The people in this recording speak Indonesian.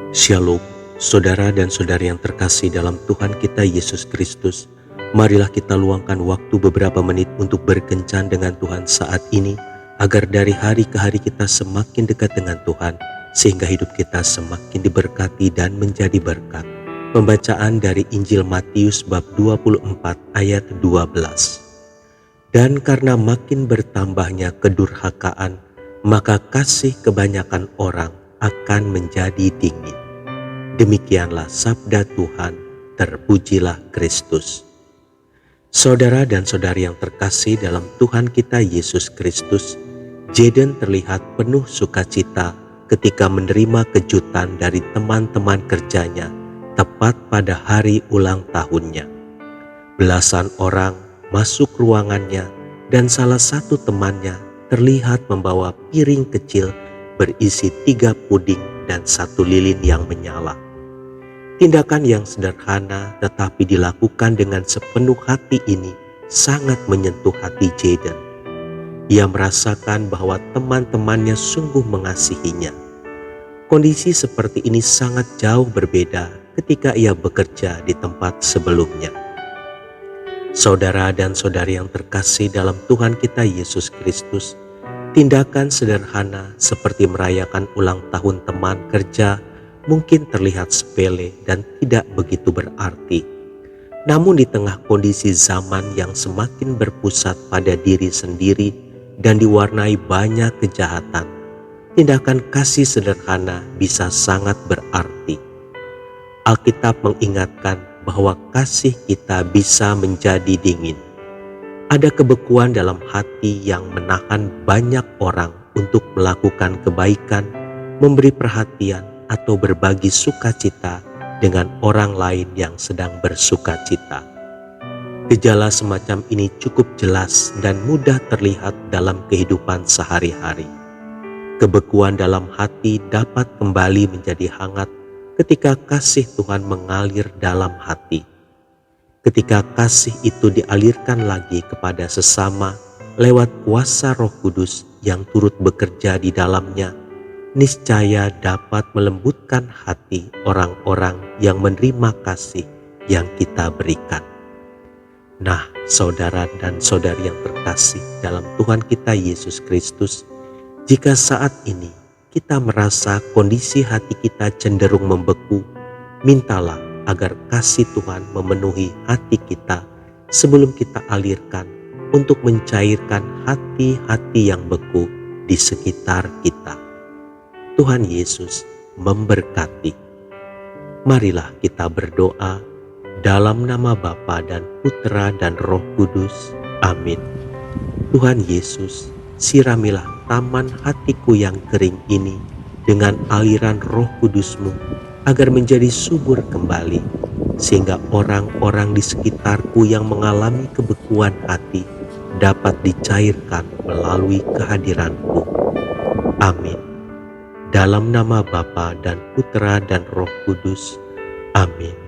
Shalom, saudara dan saudari yang terkasih dalam Tuhan kita Yesus Kristus. Marilah kita luangkan waktu beberapa menit untuk berkencan dengan Tuhan saat ini, agar dari hari ke hari kita semakin dekat dengan Tuhan, sehingga hidup kita semakin diberkati dan menjadi berkat. Pembacaan dari Injil Matius bab 24 ayat 12. Dan karena makin bertambahnya kedurhakaan, maka kasih kebanyakan orang akan menjadi dingin. Demikianlah sabda Tuhan, terpujilah Kristus. Saudara dan saudari yang terkasih dalam Tuhan kita Yesus Kristus, Jaden terlihat penuh sukacita ketika menerima kejutan dari teman-teman kerjanya tepat pada hari ulang tahunnya. Belasan orang masuk ruangannya dan salah satu temannya terlihat membawa piring kecil berisi 3 puding dan 1 lilin yang menyala. Tindakan yang sederhana tetapi dilakukan dengan sepenuh hati ini sangat menyentuh hati Jaden. Ia merasakan bahwa teman-temannya sungguh mengasihinya. Kondisi seperti ini sangat jauh berbeda ketika ia bekerja di tempat sebelumnya. Saudara dan saudari yang terkasih dalam Tuhan kita Yesus Kristus, tindakan sederhana seperti merayakan ulang tahun teman kerja mungkin terlihat sepele dan tidak begitu berarti. Namun di tengah kondisi zaman yang semakin berpusat pada diri sendiri dan diwarnai banyak kejahatan, tindakan kasih sederhana bisa sangat berarti. Alkitab mengingatkan bahwa kasih kita bisa menjadi dingin. Ada kebekuan dalam hati yang menahan banyak orang untuk melakukan kebaikan, memberi perhatian, atau berbagi sukacita dengan orang lain yang sedang bersukacita. Gejala semacam ini cukup jelas dan mudah terlihat dalam kehidupan sehari-hari. Kebekuan dalam hati dapat kembali menjadi hangat ketika kasih Tuhan mengalir dalam hati. Ketika kasih itu dialirkan lagi kepada sesama lewat kuasa Roh Kudus yang turut bekerja di dalamnya, niscaya dapat melembutkan hati orang-orang yang menerima kasih yang kita berikan. Nah, saudara dan saudari yang terkasih dalam Tuhan kita Yesus Kristus, jika saat ini kita merasa kondisi hati kita cenderung membeku, mintalah agar kasih Tuhan memenuhi hati kita sebelum kita alirkan untuk mencairkan hati-hati yang beku di sekitar kita. Tuhan Yesus memberkati. Marilah kita berdoa dalam nama Bapa dan Putra dan Roh Kudus. Amin. Tuhan Yesus, siramilah taman hatiku yang kering ini dengan aliran Roh Kudus-Mu agar menjadi subur kembali, sehingga orang-orang di sekitarku yang mengalami kebekuan hati dapat dicairkan melalui kehadiran-Ku. Amin. Dalam nama Bapa dan Putra dan Roh Kudus. Amin.